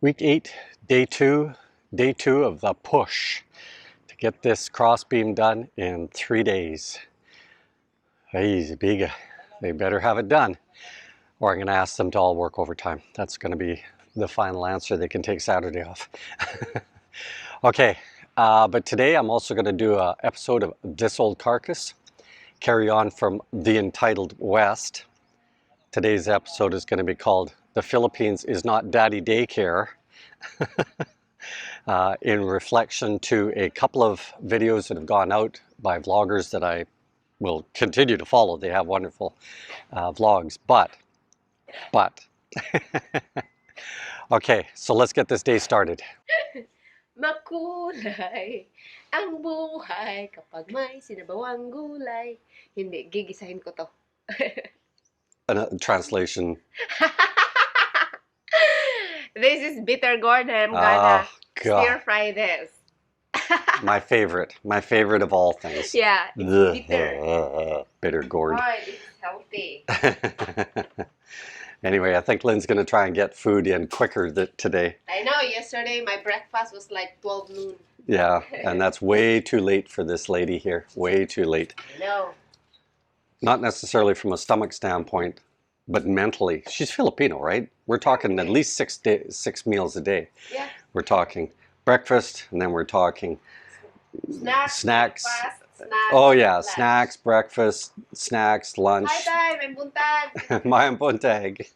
Week 8, day 2 of the push to get this crossbeam done in 3 days. Easy biga. They better have it done, or I'm going to ask them to all work overtime. That's going to be the final answer. They can take Saturday off. Okay, but today I'm also going to do an episode of This Old Carcass, carry on from the entitled West. Today's episode is going to be called The Philippines is Not Daddy Daycare, in reflection to a couple of videos that have gone out by vloggers that I will continue to follow. They have wonderful vlogs, but okay, so let's get this day started. Makulay ang buhay kapag may sinabawang gulay. Hindi, gigisahin ko to. Translation. This is bitter gourd and I'm gonna stir fry this. My favorite of all things. Yeah, it's bitter. Bitter gourd. Oh, it's healthy. Anyway, I think Lynn's going to try and get food in quicker today. I know, yesterday my breakfast was like 12 noon. Yeah, and that's way too late for this lady here. Way too late. I know. Not necessarily from a stomach standpoint, but mentally. She's Filipino, right? We're talking at least 6 meals a day. Yeah. We're talking breakfast, and then we're talking snacks. Snacks. Oh yeah, lunch. snacks, breakfast, snacks, lunch. Hi, Tay, may buntag. May buntag.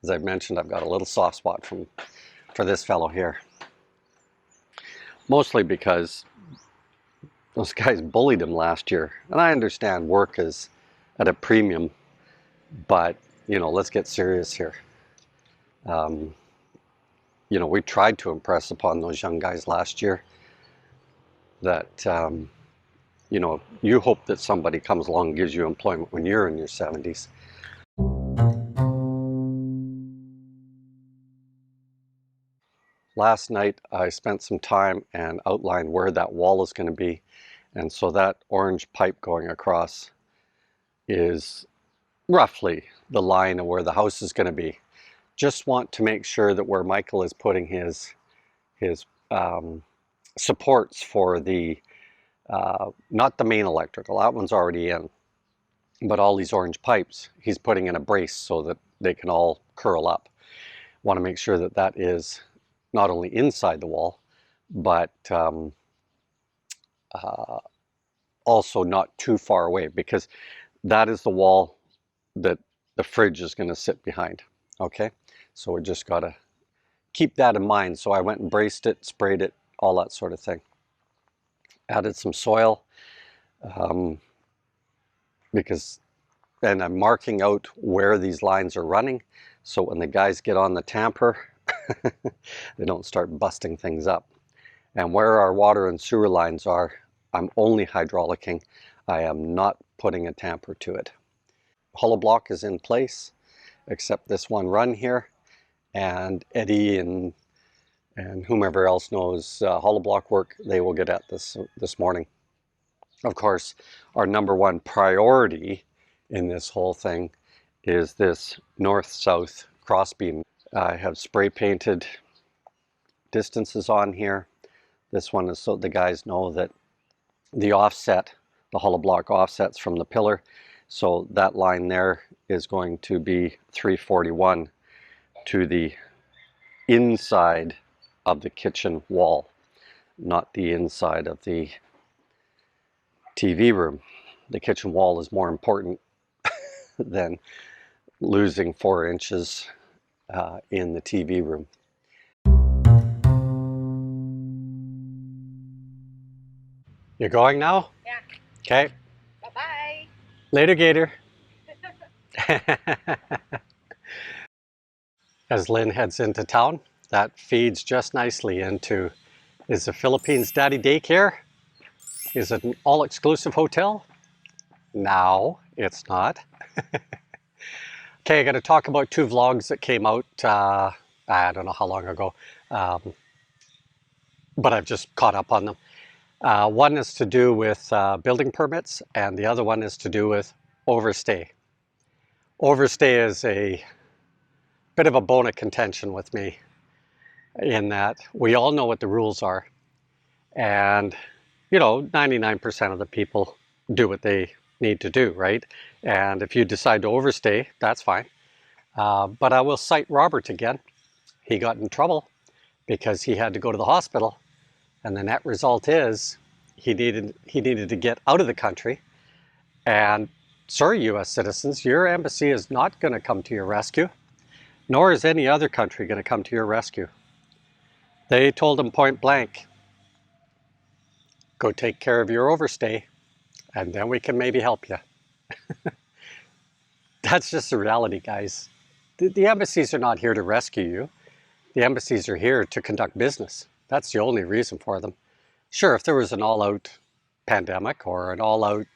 As I've mentioned, I've got a little soft spot for this fellow here. Mostly because those guys bullied him last year. And I understand work is at a premium, but, you know, let's get serious here. You know, we tried to impress upon those young guys last year that, you know, you hope that somebody comes along and gives you employment when you're in your 70s. Last night I spent some time and outlined where that wall is going to be, and so that orange pipe going across is roughly the line of where the house is going to be. Just want to make sure that where Michael is putting his supports for the not the main electrical, that one's already in, but all these orange pipes he's putting in a brace so that they can all curl up. Want to make sure that that is not only inside the wall, but also not too far away, because that is the wall that the fridge is going to sit behind. Okay, so we just got to keep that in mind. So I went and braced it, sprayed it, all that sort of thing. Added some soil, because, and I'm marking out where these lines are running, so when the guys get on the tamper, they don't start busting things up. And where our water and sewer lines are, I'm only hydraulicking. I am not putting a tamper to it. Hollow block is in place, except this one run here, and Eddie and whomever else knows hollow block work, they will get at this morning. Of course, our number one priority in this whole thing is this north-south crossbeam. I have spray painted distances on here. This one is so the guys know that the offset, the hollow block offsets from the pillar. So that line there is going to be 341 to the inside of the kitchen wall, not the inside of the TV room. The kitchen wall is more important than losing 4 inches in the TV room. You're going now? Yeah. Okay. Bye-bye. Later, Gator. As Lynn heads into town, that feeds just nicely into, is the Philippines Daddy Daycare? Is it an all-exclusive hotel? No, it's not. Okay, I got to talk about 2 vlogs that came out, I don't know how long ago, but I've just caught up on them. One is to do with building permits, and the other one is to do with overstay. Overstay is a bit of a bone of contention with me in that we all know what the rules are. And, 99% of the people do what they need to do, right? And if you decide to overstay, that's fine. But I will cite Robert again. He got in trouble because he had to go to the hospital. And the net result is he needed to get out of the country. And sorry, U.S. citizens, your embassy is not going to come to your rescue, nor is any other country going to come to your rescue. They told him point blank, go take care of your overstay, and then we can maybe help you. That's just the reality, guys. The embassies are not here to rescue you. The embassies are here to conduct business. That's the only reason for them. Sure, if there was an all-out pandemic or an all-out,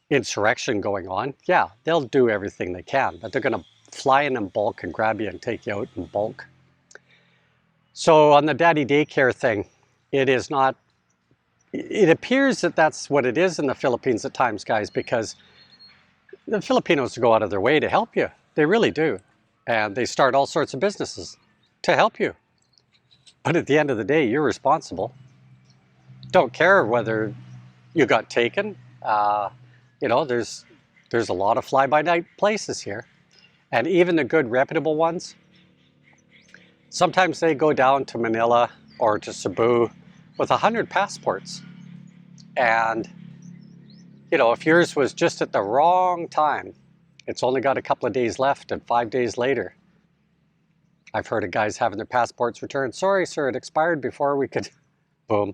insurrection going on, yeah, they'll do everything they can, but they're going to fly in bulk and grab you and take you out in bulk. So on the daddy daycare thing, it appears that that's what it is in the Philippines at times, guys, because the Filipinos go out of their way to help you. They really do. And they start all sorts of businesses to help you. But at the end of the day, you're responsible. Don't care whether you got taken. There's a lot of fly-by-night places here. And even the good, reputable ones, sometimes they go down to Manila or to Cebu with 100 passports. And, if yours was just at the wrong time, it's only got a couple of days left, and 5 days later, I've heard of guys having their passports returned. Sorry, sir, it expired before we could, boom.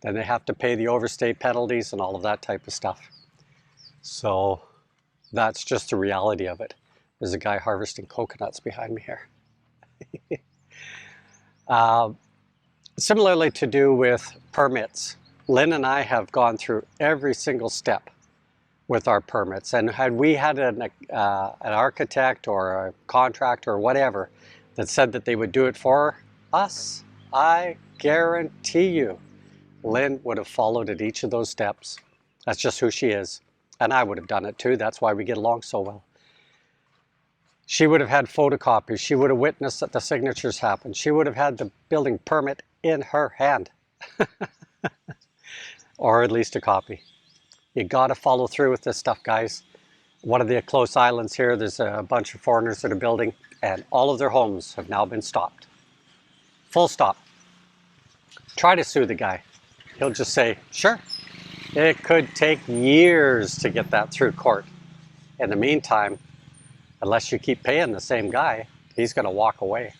Then they have to pay the overstay penalties and all of that type of stuff. So that's just the reality of it. There's a guy harvesting coconuts behind me here. Similarly to do with permits, Lynn and I have gone through every single step with our permits. And had we had an architect or a contractor or whatever that said that they would do it for us, I guarantee you, Lynn would have followed at each of those steps. That's just who she is. And I would have done it too. That's why we get along so well. She would have had photocopies. She would have witnessed that the signatures happened. She would have had the building permit in her hand. Or at least a copy. You got to follow through with this stuff, guys. One of the close islands here, there's a bunch of foreigners that are building, and all of their homes have now been stopped. Full stop. Try to sue the guy. He'll just say, sure. It could take years to get that through court. In the meantime, unless you keep paying the same guy, he's going to walk away.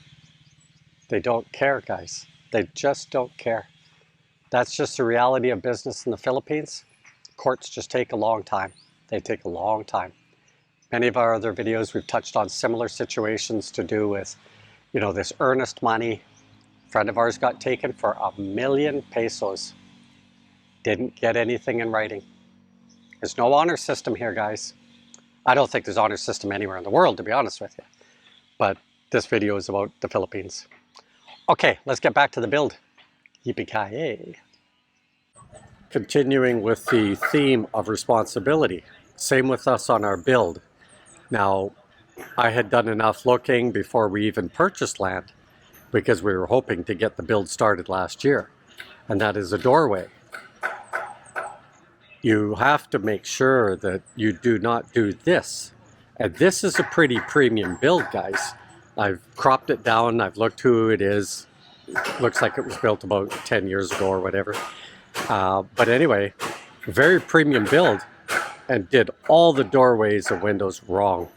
They don't care, guys. They just don't care. That's just the reality of business in the Philippines. Courts just take a long time. They take a long time. Many of our other videos, we've touched on similar situations to do with, this earnest money. A friend of ours got taken for 1 million pesos. Didn't get anything in writing. There's no honor system here, guys. I don't think there's honor system anywhere in the world, to be honest with you. But this video is about the Philippines. Okay, let's get back to the build. Yippee-ki-yay. Continuing with the theme of responsibility. Same with us on our build. Now, I had done enough looking before we even purchased land because we were hoping to get the build started last year. And that is a doorway. You have to make sure that you do not do this. And this is a pretty premium build, guys. I've cropped it down. I've looked who it is. Looks like it was built about 10 years ago or whatever. But anyway, very premium build, and did all the doorways and windows wrong.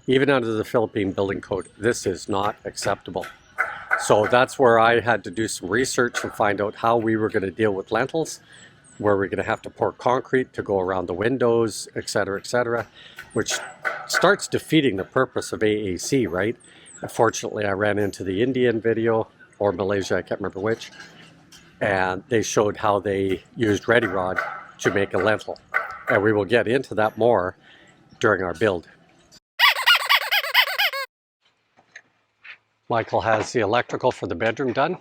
Even under the Philippine building code, this is not acceptable. So that's where I had to do some research and find out how we were going to deal with lentils, where we're going to have to pour concrete to go around the windows, etc., which starts defeating the purpose of AAC, right? Unfortunately, I ran into the Indian video, or Malaysia, I can't remember which, and they showed how they used ready rod to make a lentil. And we will get into that more during our build. Michael has the electrical for the bedroom done,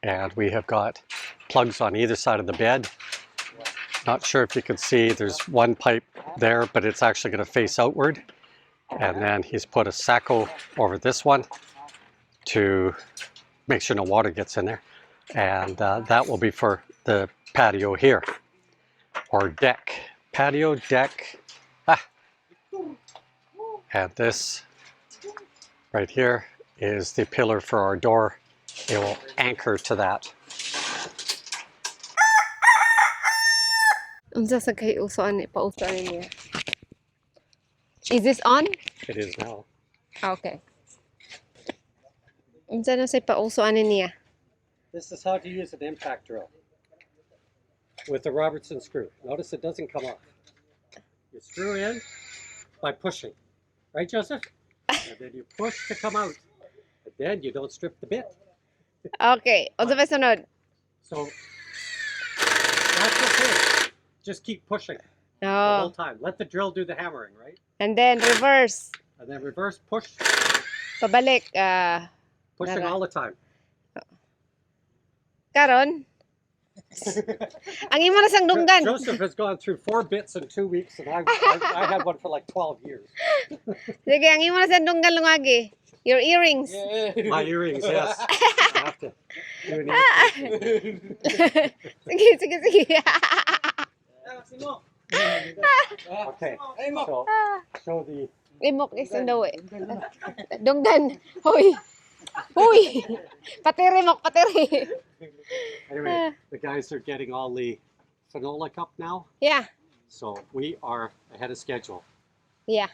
and we have got plugs on either side of the bed. Not sure if you can see, there's one pipe there, but it's actually going to face outward. And then he's put a sacco over this one to make sure no water gets in there. And that will be for the patio here, or deck. Patio, deck. Ah. And this right here is the pillar for our door. It will anchor to that. Unsa sa kay usoan ni pausoan niya? Is this on? It is now. Okay. Unsa na say pausoan niya? This is how to use an impact drill with the Robertson screw. Notice it doesn't come off. You screw in by pushing, right, Joseph? And then you push to come out. And then you don't strip the bit. Okay. Unsa pa sunod? So that's okay. Just keep pushing the whole Oh. time. Let the drill do the hammering, right? And then reverse. And then reverse push, Pabalik. pushing Nara. all the time. Karon. Ang imo na sang dunggan. Joseph has gone through 4 bits in 2 weeks, and I had one for like 12 years. Sige, ang imo na sang dunggan lungagi. Your earrings. My earrings, yes. I have to do an ear. Sige. Okay, so show the... Imok is daw eh. Dunggan. Hoy. Patiri mok, patiri. Anyway, the guys are getting all the phenolic up now, Yeah. so we are ahead of schedule. Yeah.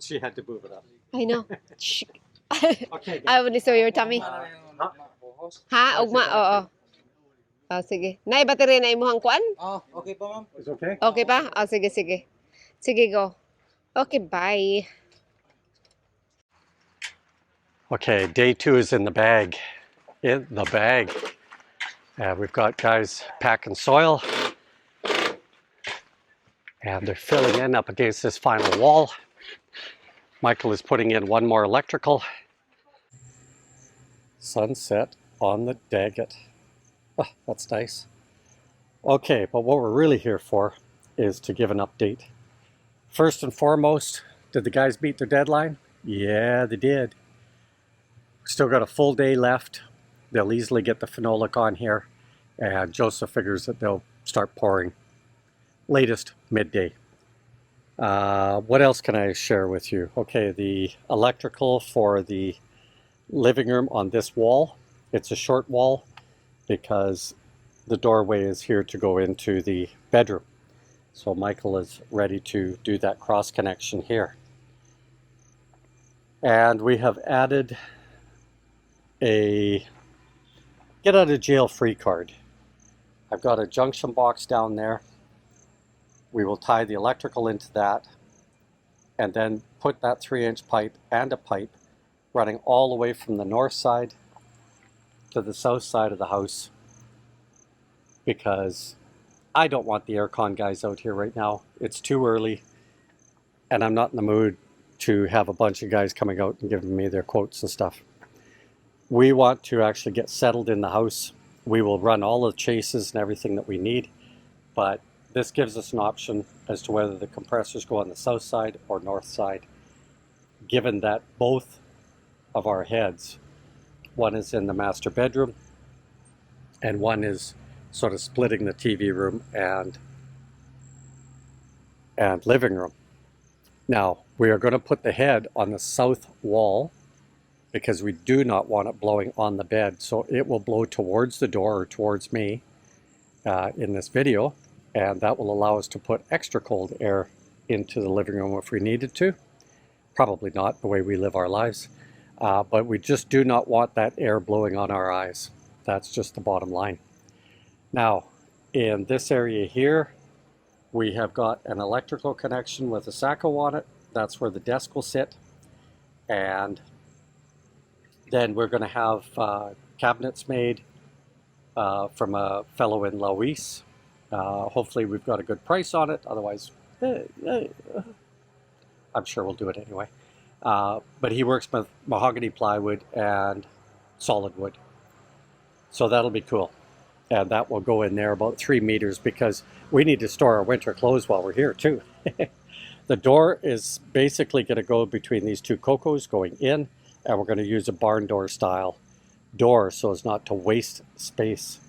She had to move it up. I know. Shh. Okay, I guys. would show your tummy. Ha? Ugma? Oo. Oh, sige. Nay, battery na imuhang kuan? Okay pa, ma'am. It's okay? Okay pa? Oh, sige. Sige, go. Okay, bye. Okay, day 2 is in the bag. In the bag. We've got guys packing soil. And they're filling in up against this final wall. Michael is putting in one more electrical. Sunset on the Daggett. Oh, that's nice. Okay, but what we're really here for is to give an update. First and foremost, did the guys meet their deadline? Yeah, they did. Still got a full day left. They'll easily get the phenolic on here, and Joseph figures that they'll start pouring latest midday. What else can I share with you? Okay, the electrical for the living room on this wall. It's a short wall because the doorway is here to go into the bedroom. So Michael is ready to do that cross connection here. And we have added a get out of jail free card. I've got a junction box down there. We will tie the electrical into that and then put that 3-inch pipe and a pipe running all the way from the north side to the south side of the house, because I don't want the aircon guys out here right now. It's too early and I'm not in the mood to have a bunch of guys coming out and giving me their quotes and stuff. We want to actually get settled in the house. We will run all the chases and everything that we need, but this gives us an option as to whether the compressors go on the south side or north side, given that both of our heads, one is in the master bedroom and one is sort of splitting the TV room and living room. Now, we are going to put the head on the south wall because we do not want it blowing on the bed. So it will blow towards the door or towards me in this video, and that will allow us to put extra cold air into the living room if we needed to. Probably not the way we live our lives, but we just do not want that air blowing on our eyes. That's just the bottom line. Now, in this area here, we have got an electrical connection with a sacco on it. That's where the desk will sit. And then we're going to have cabinets made from a fellow in Louise. Hopefully we've got a good price on it. Otherwise, I'm sure we'll do it anyway. But he works with mahogany plywood and solid wood. So that'll be cool. And that will go in there about 3 meters because we need to store our winter clothes while we're here too. The door is basically going to go between these two cocos going in, and we're going to use a barn door style door so as not to waste space.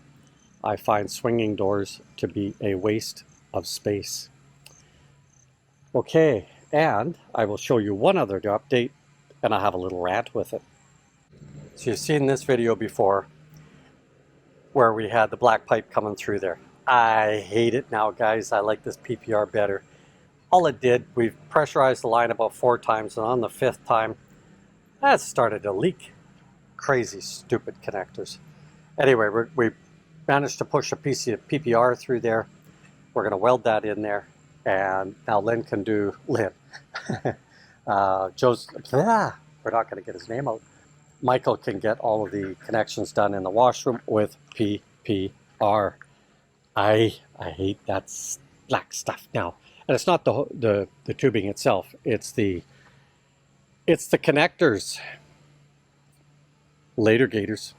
I find swinging doors to be a waste of space. Okay, and I will show you one other update, and I have a little rant with it. So you've seen this video before where we had the black pipe coming through there. I hate it now, guys. I like this PPR better. All it did, we've pressurized the line about 4 times, and on the 5th time, that started to leak. Crazy, stupid connectors. Anyway, we managed to push a piece of PPR through there. We're going to weld that in there, and now Lynn, Joe's, we're not going to get his name out. Michael can get all of the connections done in the washroom with PPR. I hate that black stuff now. And it's not the tubing itself, it's the connectors. Later, Gators.